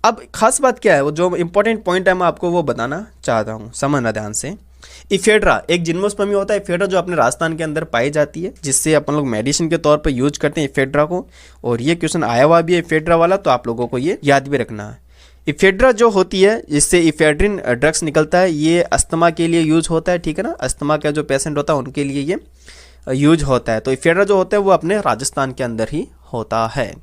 अब खास बात क्या है, वो जो इंपॉर्टेंट पॉइंट है मैं आपको वो बताना चाहता हूँ, समझना ध्यान से। इफेड्रा एक जिम्नोस्पर्म होता है। इफेड्रा जो अपने राजस्थान के अंदर पाई जाती है, जिससे अपन लोग मेडिसिन के तौर पर यूज करते हैं इफेड्रा को, और ये क्वेश्चन आया हुआ भी है इफेड्रा वाला, तो आप लोगों को ये याद भी रखना है। इफेड्रा जो होती है, इससे इफेड्रिन ड्रग्स निकलता है, ये अस्थमा के लिए यूज होता है। ठीक है ना, अस्थमा का जो पेशेंट होता है उनके लिए ये यूज होता है। तो इफेड्रा जो होता है वो अपने राजस्थान के अंदर ही होता है।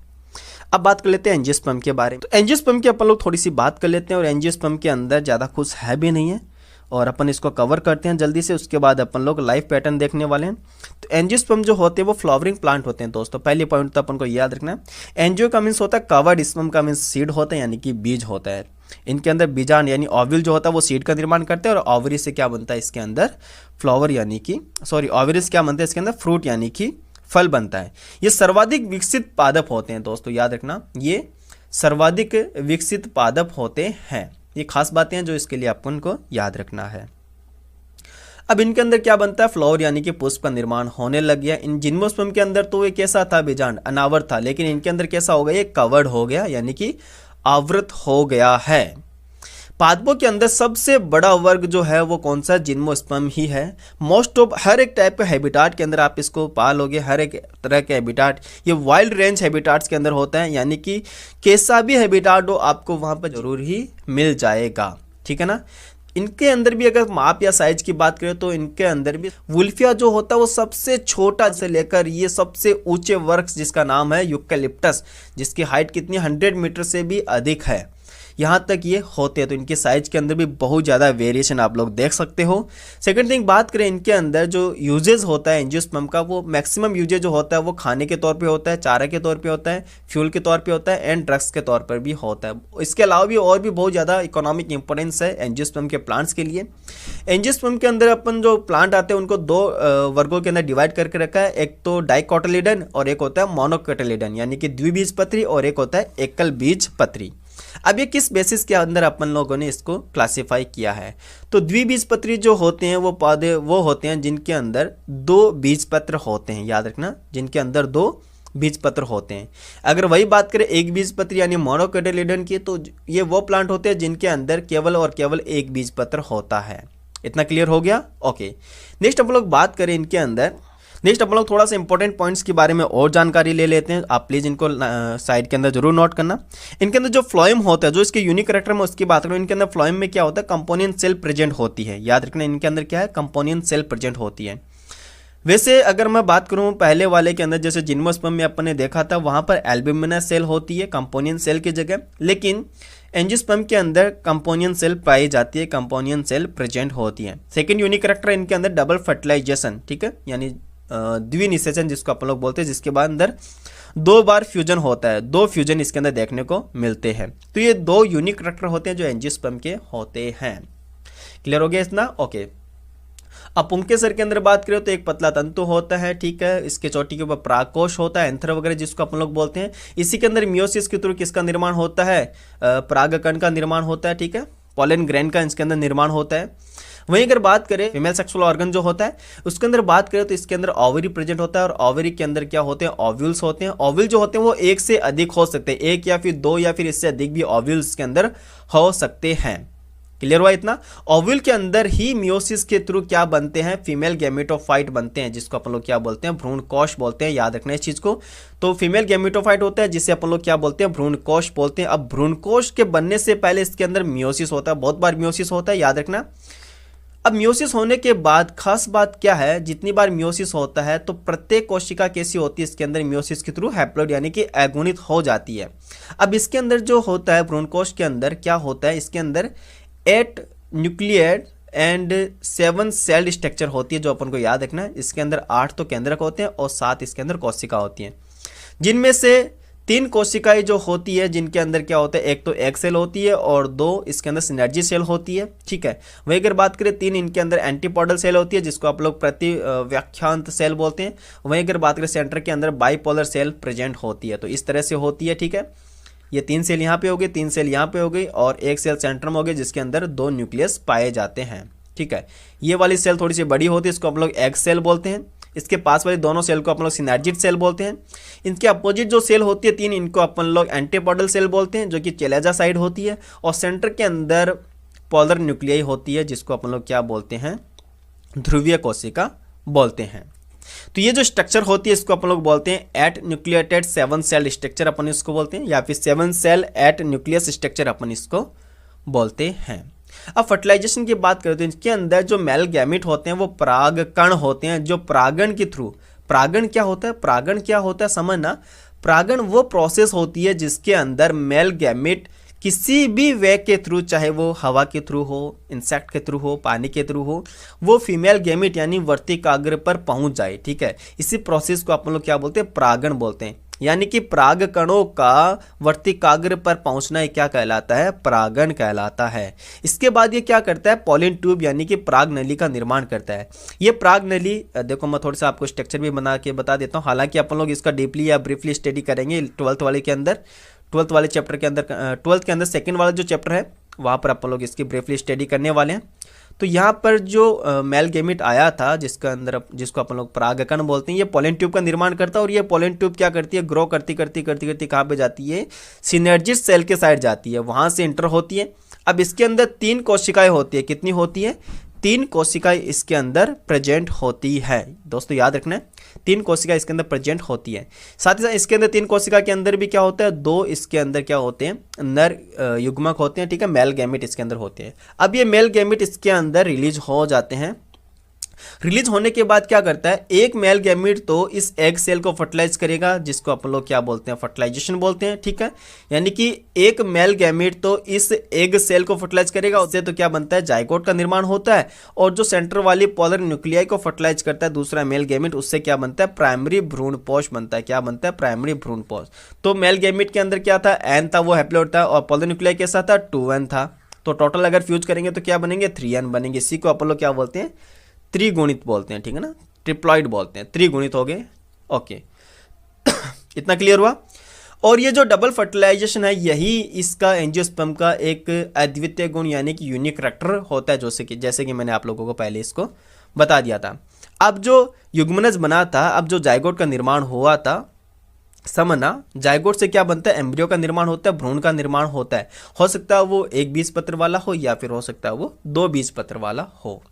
अब बात कर लेते हैं एंजियोस्पर्म के बारे में। तो एंजियोस्पर्म की अपन लोग थोड़ी सी बात कर लेते हैं, और एंजियोस्पर्म के अंदर ज़्यादा कुछ है भी नहीं है, और अपन इसको कवर करते हैं जल्दी से। उसके बाद अपन लोग लाइफ पैटर्न देखने वाले हैं। तो एंजियोस्पर्म जो होते हैं वो फ्लावरिंग प्लांट होते हैं। दोस्तों पहले पॉइंट तो अपन को याद रखना है। एंजियो का मीन्स होता है कवर्ड, स्पर्म का मीन्स सीड होता है, यानी कि बीज होता है। इनके अंदर बीजांड यानी ओव्यूल जो होता है वो सीड का निर्माण करते हैं, और ओवरी से क्या बनता है? इसके अंदर फ्लावर यानी कि ओवरी से क्या बनता है? इसके अंदर फ्रूट यानी कि फल बनता है। ये सर्वाधिक विकसित पादप होते हैं। दोस्तों याद रखना, ये सर्वाधिक विकसित पादप होते हैं। ये खास बातें हैं जो इसके लिए अपन को याद रखना है। अब इनके अंदर क्या बनता है? फ्लावर यानी कि पुष्प का निर्माण होने लग गया। इन जिम्नोस्पर्म के अंदर तो ये कैसा था? बीजांड अनावृत था, लेकिन इनके अंदर कैसा हो गया? ये कवर्ड हो गया, यानी कि आवृत हो गया है। पादपों के अंदर सबसे बड़ा वर्ग जो है वो कौन सा? जिम्नोस्पर्म ही है। मोस्ट ऑफ हर एक टाइप का हैबिटाट के अंदर आप इसको पालोगे, हर एक तरह के हैबिटाट ये वाइल्ड रेंज हैबिटाट्स के अंदर होता है, यानी कि कैसा भी हैबिटाट हो आपको वहां पर जरूर ही मिल जाएगा। ठीक है ना। इनके अंदर भी अगर माप या साइज की बात करें तो इनके अंदर भी वुल्फिया जो होता है वो सबसे छोटा से लेकर ये सबसे ऊंचे वृक्ष जिसका नाम है यूकैलिप्टस, जिसकी हाइट कितनी 100 मीटर से भी अधिक है, यहाँ तक ये होते हैं। तो इनके साइज के अंदर भी बहुत ज़्यादा वेरिएशन आप लोग देख सकते हो। सेकंड थिंग बात करें इनके अंदर जो यूजेज होता है एंजियोस्पर्म का, वो मैक्सिमम यूजेज जो होता है वो खाने के तौर पे होता है, चारा के तौर पे होता है, फ्यूल के तौर पे होता है, एंड ड्रग्स के तौर पर भी होता है। इसके अलावा भी और भी बहुत ज़्यादा इकोनॉमिक इंपॉर्टेंस है एंजियोस्पर्म के प्लांट्स के लिए। एंजियोस्पर्म के अंदर अपन जो प्लांट आते हैं उनको दो वर्गों के अंदर डिवाइड करके रखा है, एक तो डाइकोटिलिडन और एक होता है मोनोकोटिलिडन, यानी कि द्विबीजपत्री, और एक होता है एकल बीजपत्री। अब ये किस बेसिस के अंदर अपन लोगों ने इसको क्लासिफाई किया है? तो द्विबीजपत्री जो होते हैं वो पौधे वो होते हैं जिनके अंदर 2 बीजपत्र होते हैं, याद रखना, जिनके अंदर 2 बीजपत्र होते हैं। अगर वही बात करें एक बीजपत्री यानी मोनोकोटिलिडन की, तो ये वो प्लांट होते हैं जिनके अंदर केवल और केवल एक बीजपत्र होता है। इतना क्लियर हो गया? ओके। नेक्स्ट हम लोग बात करें इनके अंदर, नेक्स्ट अपन लोग थोड़ा सा इंपॉर्टेंट पॉइंट्स के बारे में और जानकारी ले लेते हैं। आप प्लीज इनको साइड के अंदर जरूर नोट करना। इनके अंदर जो फ्लोएम होता है, जो इसके यूनिक कैरेक्टर में उसकी बात करूँ, इनके अंदर फ्लोएम में क्या होता है? कंपोनेंट सेल प्रेजेंट होती है। याद रखना इनके अंदर क्या है? कंपोनेंट सेल प्रेजेंट होती है। वैसे अगर मैं बात करूं पहले वाले के अंदर, जैसे जिम्नोस्पर्म में अपन ने देखा था वहां पर एल्ब्यूमिना सेल होती है कंपोनियन सेल की जगह, लेकिन एंजियोस्पर्म के अंदर कंपोनियन सेल पाई जाती है, कंपोनियन सेल प्रेजेंट होती है। सेकंड यूनिक कैरेक्टर इनके अंदर डबल फर्टिलाइजेशन, ठीक है, यानी द्विनिषेचन जिसको अपन लोग बोलते हैं, जिसके बाद अंदर 2 बार फ्यूजन होता है, 2 फ्यूजन इसके अंदर देखने को मिलते हैं। तो ये 2 यूनिक कैरेक्टर होते हैं जो एंजियोस्पर्म के होते हैं। क्लियर हो गया इतना? ओके। अब पुंकेसर के अंदर बात करें तो एक पतला तंतु होता है, ठीक है, इसके चोटी के ऊपर परागकोश होता है, एंथर वगैरह जिसको अपन लोग बोलते हैं। इसी के अंदर मियोसिस के थ्रू किसका निर्माण होता है? परागकण का निर्माण होता है, ठीक है, पॉलन ग्रेन का इसके अंदर निर्माण होता है। वहीं अगर बात करें फीमेल सेक्सुअल ऑर्गन जो होता है उसके अंदर बात करें तो इसके अंदर ओवरी प्रेजेंट होता है, और ओवरी के अंदर क्या होते हैं? ओव्यूल्स होते हैं। ओव्यूल जो होते हैं वो एक से अधिक हो सकते हैं, एक या फिर 2 या फिर इससे अधिक भी ओव्यूल्स के अंदर हो सकते हैं। क्लियर हुआ इतना? ओव्यूल के अंदर ही मियोसिस के थ्रू क्या बनते हैं? फीमेल गैमेटोफाइट बनते हैं, जिसको अपन लोग क्या बोलते हैं? भ्रूणकोश बोलते हैं। याद रखना इस चीज को। तो फीमेल गैमेटोफाइट होता है जिसे अपन लोग क्या बोलते हैं? भ्रूणकोश बोलते हैं। अब भ्रूणकोश के बनने से पहले इसके अंदर मियोसिस होता है, बहुत बार मियोसिस होता है, याद रखना। अब मियोसिस होने के बाद खास बात क्या है, जितनी बार मियोसिस होता है तो प्रत्येक कोशिका कैसी होती है? इसके अंदर मियोसिस के थ्रू हैप्लॉइड यानी कि अगुणित हो जाती है। अब इसके अंदर जो होता है भ्रूणकोश के अंदर क्या होता है? इसके अंदर 8 न्यूक्लियड एंड 7 सेल स्ट्रक्चर होती है, जो अपन को याद रखना है। इसके अंदर 8 तो केंद्रक होते हैं और 7 इसके अंदर कोशिका होती हैं, जिनमें से 3 कोशिकाएं जो होती है जिनके अंदर क्या होता है? एक तो एग सेल होती है और 2 इसके अंदर सिनर्जी सेल होती है, ठीक है। वही अगर बात करें 3 इनके अंदर एंटीपोडल सेल होती है, जिसको आप लोग प्रति व्याख्यांत सेल बोलते हैं। वहीं अगर बात करें सेंटर के अंदर बाइपोलर सेल प्रेजेंट होती है। तो इस तरह से होती है, ठीक है। ये 3 सेल यहाँ पे हो गई, 3 सेल यहाँ पे हो गई और एक सेल सेंटर में हो गई, जिसके अंदर 2 न्यूक्लियस पाए जाते हैं, ठीक है। ये वाली सेल थोड़ी सी बड़ी होती है, इसको हम लोग एग सेल बोलते हैं। इसके पास वाली दोनों सेल को अपन लोग सिनर्जिड सेल बोलते हैं। इनके अपोजिट जो सेल होती है 3, इनको अपन लोग एंटीपोडल सेल बोलते हैं, जो कि चेलेजा साइड होती है। और सेंटर के अंदर पोलर न्यूक्लियाई होती है, जिसको अपन लोग क्या बोलते हैं? ध्रुवीय कोशिका बोलते हैं। तो ये जो स्ट्रक्चर होती है इसको अपन लोग बोलते हैं 8 न्यूक्लिएटेड 7 सेल स्ट्रक्चर अपन इसको बोलते हैं, या फिर 7 सेल 8 न्यूक्लियस स्ट्रक्चर अपन इसको बोलते हैं। अब फर्टिलाइजेशन की बात करें तो इसके अंदर जो मेल गैमेट होते हैं वो परागकण होते हैं, जो परागण के थ्रू, परागण क्या होता है? परागण क्या होता है समझना। परागण वो प्रोसेस होती है जिसके अंदर मेल गैमेट किसी भी वे के थ्रू, चाहे वो हवा के थ्रू हो, इंसेक्ट के थ्रू हो, पानी के थ्रू हो, वो फीमेल गैमेट यानी वर्तिकाग्र पर पहुंच जाए, ठीक है। इसी प्रोसेस को अपन लोग क्या बोलते हैं? परागण बोलते हैं। यानी कि परागकणों का वर्तिकाग्र पर पहुंचना क्या कहलाता है? परागण कहलाता है। इसके बाद ये क्या करता है? पॉलिन ट्यूब यानी कि पराग नली का निर्माण करता है। ये पराग नली, देखो मैं थोड़ा सा आपको स्ट्रक्चर भी बना के बता देता हूँ, हालांकि अपन लोग इसका डीपली या ब्रीफली स्टडी करेंगे 12th वाले के अंदर, 12th वाले चैप्टर के अंदर, 12th के अंदर सेकंड वाला जो चैप्टर है वहाँ पर अपन लोग इसकी ब्रीफली स्टडी करने वाले हैं। तो यहाँ पर जो मेल गैमेट आया था जिसका अंदर, जिसको अपन लोग परागकण बोलते हैं, ये पोलन ट्यूब का निर्माण करता है। और ये पोलन ट्यूब क्या करती है? ग्रो करती करती करती करती कहाँ पे जाती है? सिनर्जिड सेल के साइड जाती है, वहाँ से इंटर होती है। अब इसके अंदर 3 कोशिकाएं होती है। कितनी होती है? 3 कोशिकाएं इसके अंदर प्रेजेंट होती है। दोस्तों याद रखना है, 3 कोशिका इसके अंदर प्रेजेंट होती है। साथ ही साथ इसके अंदर 3 कोशिका के अंदर भी क्या होता है? 2 इसके अंदर क्या होते हैं? नर युग्मक होते हैं, ठीक है, मेल गैमेट इसके अंदर होते हैं। अब ये मेल गैमेट इसके अंदर रिलीज हो जाते हैं। रिलीज होने के बाद क्या करता है? एक मेल गैमेट तो इस एग सेल को फर्टिलाइज करेगा, जिसको अपन लोग क्या बोलते हैं? फर्टिलाइजेशन बोलते हैं, ठीक है। यानी कि एक मेल गैमेट तो इस एग सेल को फर्टिलाइज करेगा, उससे तो क्या बनता है? जाइगोट का निर्माण होता है। और जो सेंटर वाली पोलर न्यूक्लियाई को फर्टिलाइज करता है दूसरा मेल गैमेट, उससे क्या बनता है? प्राइमरी भ्रूणपोष बनता है। क्या बनता है? प्राइमरी भ्रूणपोष। तो मेल गैमेट के अंदर क्या था? एन था, वो हैप्लॉइड था, और पोलर न्यूक्लियाई के साथ था 2n था। तो टोटल अगर फ्यूज करेंगे तो क्या बनेंगे? 3n बनेंगे। इसी को अपन लोग क्या बोलते हैं? त्रिगुणित बोलते हैं, ठीक है ना, ट्रिप्लॉइड बोलते हैं, त्रिगुणित हो गए। ओके इतना क्लियर हुआ। और ये जो डबल फर्टिलाइजेशन है यही इसका एंजियोस्पर्म का एक अद्वितीय गुण यानी कि यूनिक कैरेक्टर होता है, जैसे कि मैंने आप लोगों को पहले इसको बता दिया था। अब जो युग्मनज बना था, अब जो जाइगोट का निर्माण हुआ था, समझना, जाइगोट से क्या बनता है? एम्ब्रियो का निर्माण होता है, भ्रूण का निर्माण होता है। हो सकता है वो एक बीजपत्र वाला हो या फिर हो सकता है वो 2 बीजपत्र वाला हो।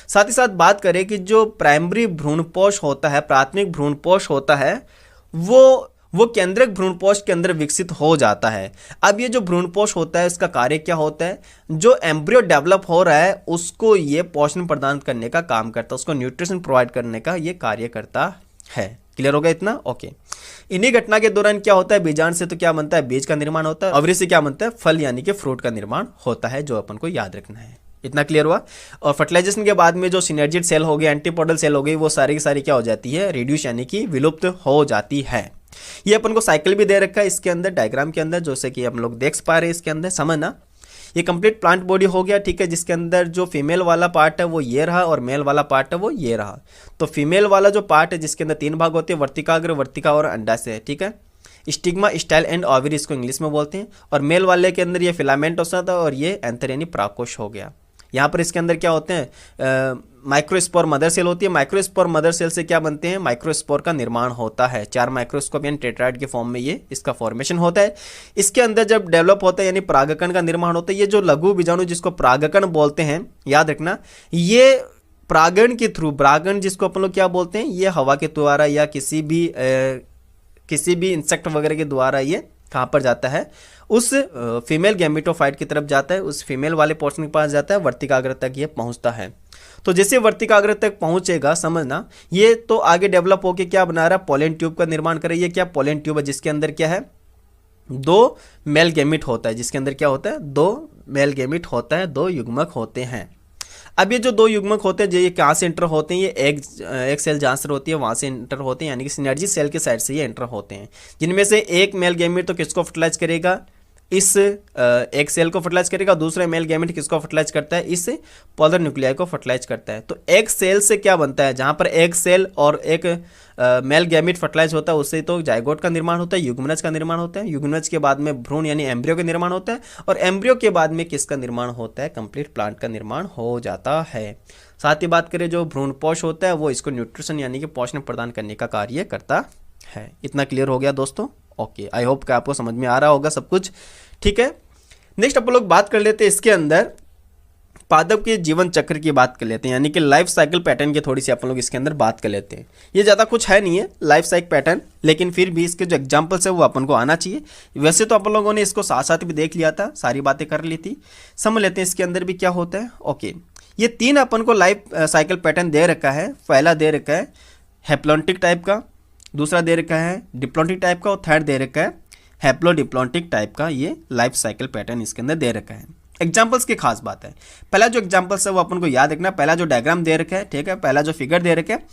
साथ ही साथ बात करें कि जो प्राइमरी भ्रूणपोष होता है, प्राथमिक भ्रूणपोष होता है, वो वो केंद्रक भ्रूणपोष के अंदर विकसित हो जाता है। अब ये जो भ्रूणपोष होता है इसका कार्य क्या होता है, जो एम्ब्रियो डेवलप हो रहा है उसको ये पोषण प्रदान करने का काम करता है, उसको न्यूट्रिशन प्रोवाइड करने का ये कार्य करता है। क्लियर हो गया इतना? ओके। इन्हीं घटना के दौरान क्या होता है, बीजांड से तो क्या बनता है, बीज का निर्माण होता है, ओवरी से क्या बनता है, फल यानी कि फ्रूट का निर्माण होता है, जो अपन को याद रखना है। इतना क्लियर हुआ? और फर्टिलाइजेशन के बाद में जो सिनर्जिड सेल हो गई, एंटीपोडल सेल हो गई, वो सारी की सारी क्या हो जाती है, रिड्यूस यानी कि विलुप्त हो जाती है। ये अपन को साइकिल भी दे रखा है इसके अंदर डायग्राम के अंदर, जैसे कि हम लोग देख पा रहे हैं इसके अंदर, समझना। ये कंप्लीट प्लांट बॉडी हो गया, ठीक है, जिसके अंदर जो फीमेल वाला पार्ट है वो ये रहा और मेल वाला पार्ट है वो ये रहा। तो फीमेल वाला जो पार्ट है जिसके अंदर 3 भाग होते हैं, वर्तिकाग्र, वर्तिका और अंडाशय, ठीक है। स्टिग्मा, स्टाइल एंड ओवरी इसको इंग्लिश में बोलते हैं। और मेल वाले के अंदर ये फिलामेंट होता था और ये एंथर यानी प्राकोष हो गया। यहाँ पर इसके अंदर क्या होते हैं, माइक्रोस्पोर मदर सेल होती है। माइक्रोस्पोर मदर सेल से क्या बनते हैं, माइक्रोस्पोर का निर्माण होता है। 4 माइक्रोस्कोप यानी टेट्राइड के फॉर्म में ये इसका फॉर्मेशन होता है। इसके अंदर जब डेवलप होता है यानी परागकण का निर्माण होता है। ये जो लघु बीजाणु जिसको परागकण बोलते हैं, याद रखना, ये परागण के थ्रू, परागण जिसको अपन लोग क्या बोलते हैं, ये हवा के द्वारा या किसी भी इंसेक्ट वगैरह के द्वारा ये कहाँ पर जाता है, उस फीमेल गैमेटोफाइट की तरफ जाता है, उस फीमेल वाले पोर्शन के पास जाता है, वर्तिकाग्र तक ये पहुंचता है। तो जैसे वर्तिकाग्र तक पहुंचेगा, समझना, ये तो आगे डेवलप होके क्या बना रहा है, पोलन ट्यूब का निर्माण करे। ये क्या पोलन ट्यूब है जिसके अंदर क्या है, 2 मेल गैमेट होता है, जिसके अंदर क्या होता है, 2 मेल गैमेट होता है, 2 युग्मक होते हैं। अब ये जो 2 युग्मक होते हैं, जो ये कहाँ से एंटर होते हैं, ये एक सेल जहाँ से होती है वहाँ से एंटर होते हैं, यानी कि सिनर्जी सेल के साइड से ये एंटर होते हैं, जिनमें से एक मेल गैमेट तो किसको फर्टिलाइज करेगा, इस एक सेल को फर्टिलाइज करेगा, दूसरा मेल गैमेट किसको फर्टिलाइज करता है, इस पोलर न्यूक्लियाई को फर्टिलाइज करता है। तो एक सेल से क्या बनता है, जहाँ पर एक सेल और एक मेल गैमेट फर्टिलाइज होता है, उससे तो जाइगोट का निर्माण होता है, युग्मनज का निर्माण होता है, युग्मनज के बाद में भ्रूण यानी एम्ब्रियो का निर्माण होता है, और एम्ब्रियो के बाद में किसका निर्माण होता है, कंप्लीट प्लांट का निर्माण हो जाता है। साथ ही बात करें जो भ्रूणपोष होता है वो इसको न्यूट्रिशन यानी कि पोषण प्रदान करने का कार्य करता है। इतना क्लियर हो गया दोस्तों? ओके, आई होप कि आपको समझ में आ रहा होगा सब कुछ, ठीक है। नेक्स्ट अपन लोग बात कर लेते हैं इसके अंदर पादप के जीवन चक्र की बात कर लेते हैं, यानी कि लाइफ साइकिल पैटर्न की थोड़ी सी अपन लोग इसके अंदर बात कर लेते हैं। ये ज़्यादा कुछ है नहीं है लाइफ साइकिल पैटर्न, लेकिन फिर भी इसके जो एग्जांपल्स है वो अपन को आना चाहिए। वैसे तो अपन लोगों ने इसको साथ साथ भी देख लिया था, सारी बातें कर ली थी, समझ लेते हैं इसके अंदर भी क्या होता है। ओके, ये 3 अपन को लाइफ साइकिल पैटर्न दे रखा है। पहला दे रखा है हैप्लॉन्टिक टाइप का, दूसरा दे रखा है डिप्लॉन्टिक टाइप का, और थर्ड दे रखा है हैप्लोडिप्लॉन्टिक टाइप का। ये लाइफ साइकिल पैटर्न इसके अंदर दे रखा है। एग्जाम्पल्स की खास बात है, पहला जो एग्जाम्पल्स है वो अपन को याद रखना। पहला जो डायग्राम दे रखा है, ठीक है, पहला जो फिगर दे रखा है,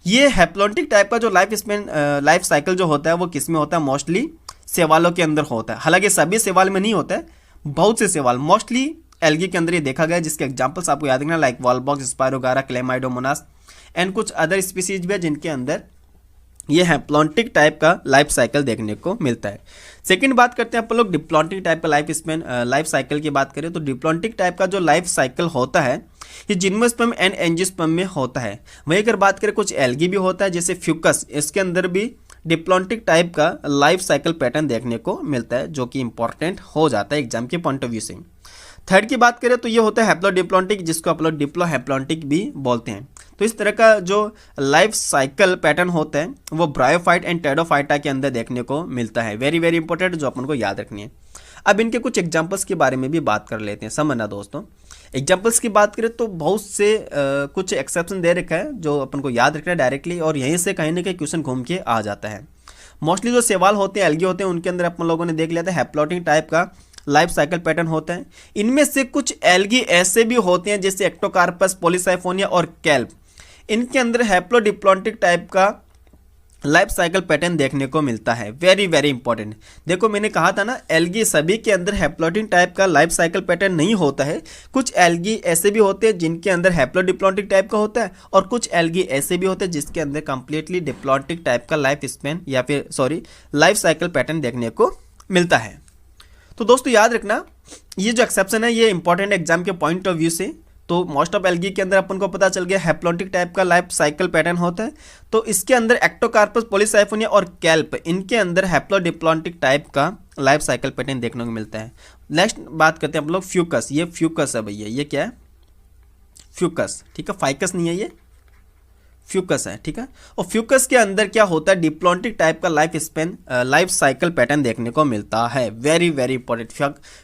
ये हैप्लॉन्टिक टाइप का जो लाइफ साइकिल जो होता है वो किस में होता है, मोस्टली शैवालों के अंदर होता है। हालांकि सभी शैवाल में नहीं होता है, बहुत से शैवाल, मोस्टली एल्गी के अंदर ये देखा गया, जिसके एग्जाम्पल्स आपको याद रखना, like wallbox, spirogyra, Chlamydomonas and कुछ अदर स्पीसीज भी है जिनके अंदर ये हैप्लॉन्टिक टाइप का लाइफ साइकिल देखने को मिलता है। सेकंड बात करते हैं अपन लोग डिप्लॉन्टिक टाइप का लाइफ साइकिल की बात करें तो डिप्लॉन्टिक टाइप का जो लाइफ साइकिल होता है ये जिम्नोस्पर्म एंड एंजियोस्पर्म में होता है। वहीं अगर बात करें कुछ एल्गी भी होता है जैसे फ्यूकस, इसके अंदर भी डिप्लॉन्टिक टाइप का लाइफ साइकिल पैटर्न देखने को मिलता है, जो कि इंपॉर्टेंट हो जाता है एग्जाम के पॉइंट ऑफ व्यू से। थर्ड की बात करें तो ये होता है हैप्लोडिप्लॉन्टिक, जिसको आप लोग डिप्लोहैप्लॉन्टिक भी बोलते हैं। तो इस तरह का जो लाइफ साइकिल पैटर्न होता है वो ब्रायोफाइट एंड टेडोफाइटा के अंदर देखने को मिलता है। वेरी वेरी इंपॉर्टेंट, जो अपन को याद रखनी है। अब इनके कुछ एग्जांपल्स के बारे में भी बात कर लेते हैं। समझना दोस्तों, एग्जांपल्स की बात करें तो बहुत से कुछ एक्सेप्शन दे रखा है जो अपन को याद रखना है डायरेक्टली, और यहीं से कहीं ना कहीं क्वेश्चन घूम के आ जाता है। मोस्टली जो सवाल होते हैं एल्गी होते हैं उनके अंदर अपन लोगों ने देख लिया था हैप्लॉन्टिक टाइप का लाइफ साइकिल पैटर्न होता है। इनमें से कुछ एल्गी ऐसे भी होते हैं जैसे एक्टोकार्पस, पॉलीसाइफोनिया और कैल्प, इनके अंदर हैप्लोडिप्लॉन्टिक टाइप का लाइफ साइकिल पैटर्न देखने को मिलता है। Very very important. देखो मैंने कहा था ना, एल्गी सभी के अंदर हैप्लॉन्टिक टाइप का लाइफ साइकिल पैटर्न नहीं होता है। कुछ एल्गी ऐसे भी होते हैं जिनके अंदर हैप्लोडिप्लॉन्टिक टाइप का होता है, और कुछ एल्गी ऐसे भी होते हैं जिसके अंदर कंप्लीटली डिप्लॉन्टिक टाइप का लाइफ साइकिल पैटर्न देखने को मिलता है। तो दोस्तों याद रखना, ये जो एक्सेप्शन है ये इंपॉर्टेंट एग्जाम के पॉइंट ऑफ व्यू से। तो मोस्ट ऑफ एल्गी के अंदर अपन को पता चल गया हैप्लॉन्टिक टाइप का लाइफ साइकिल पैटर्न होता है। तो इसके अंदर एक्टोकार्पस, पॉलीसाइफोनिया और कैल्प, इनके अंदर हैप्लोडिप्लॉन्टिक टाइप का लाइफ साइकिल पैटर्न देखने को मिलता है। नेक्स्ट बात करते हैं हम लोग फ्यूकस। ये फ्यूकस है भैया, ये क्या है, फ्यूकस, ठीक है, फाइकस नहीं है, ये फ्यूकस है, ठीक है। और फ्यूकस के अंदर क्या होता है, डिप्लॉन्टिक टाइप का लाइफ साइकिल पैटर्न देखने को मिलता है। Very very important.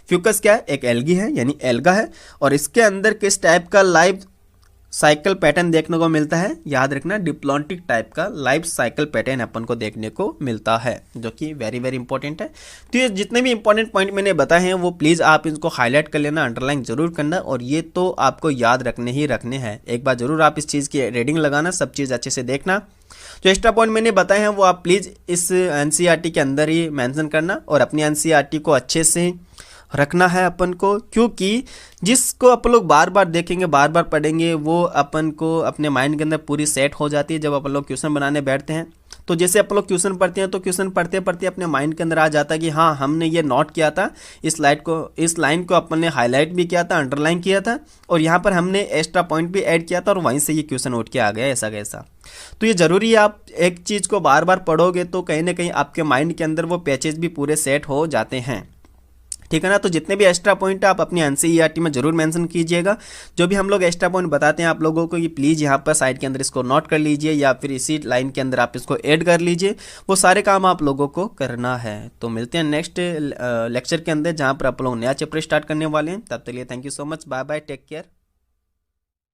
फ्यूकस क्या है, एक एल्गी है यानी एल्गा है, और इसके अंदर किस टाइप का लाइफ साइकिल पैटर्न देखने को मिलता है, याद रखना डिप्लॉन्टिक टाइप का लाइफ साइकिल पैटर्न अपन को देखने को मिलता है, जो कि वेरी वेरी इंपॉर्टेंट है। तो ये जितने भी इंपॉर्टेंट पॉइंट मैंने बताए हैं वो प्लीज़ आप इनको हाईलाइट कर लेना, अंडरलाइन जरूर करना, और ये तो आपको याद रखने ही रखने हैं। एक बार जरूर आप इस चीज़ की रीडिंग लगाना, सब चीज़ अच्छे से देखना। जो एक्स्ट्रा पॉइंट मैंने बताए हैं वो आप प्लीज़ इस एनसीईआरटी के अंदर ही मेंशन करना, और अपनी एनसीईआरटी को अच्छे से रखना है अपन को, क्योंकि जिसको अपन लोग बार बार देखेंगे, बार बार पढ़ेंगे, वो अपन को अपने माइंड के अंदर पूरी सेट हो जाती है। जब अपन लोग क्वेश्चन बनाने बैठते हैं तो जैसे अपन लोग क्वेश्चन पढ़ते हैं तो क्वेश्चन पढ़ते पढ़ते अपने माइंड के अंदर आ जाता है कि हाँ हमने ये नोट किया था, इस लाइन को अपन ने हाईलाइट भी किया था, अंडरलाइन किया था, और यहाँ पर हमने एक्स्ट्रा पॉइंट भी ऐड किया था, और वहीं से ये क्वेश्चन उठ के आ गया ऐसा कैसा। तो ये जरूरी है, आप एक चीज़ को बार बार पढ़ोगे तो कहीं ना कहीं आपके माइंड के अंदर वो पैचेज भी पूरे सेट हो जाते हैं, ठीक है ना। तो जितने भी एक्स्ट्रा पॉइंट है आप अपनी एनसीईआरटी में जरूर मेंशन कीजिएगा। जो भी हम लोग एक्स्ट्रा पॉइंट बताते हैं आप लोगों को, ये प्लीज़ यहाँ पर साइड के अंदर इसको नोट कर लीजिए, या फिर इसी लाइन के अंदर आप इसको ऐड कर लीजिए। वो सारे काम आप लोगों को करना है। तो मिलते हैं नेक्स्ट लेक्चर के अंदर, जहाँ पर आप लोग नया चैप्टर स्टार्ट करने वाले हैं। तब तक के लिए thank you so much, bye bye, take care.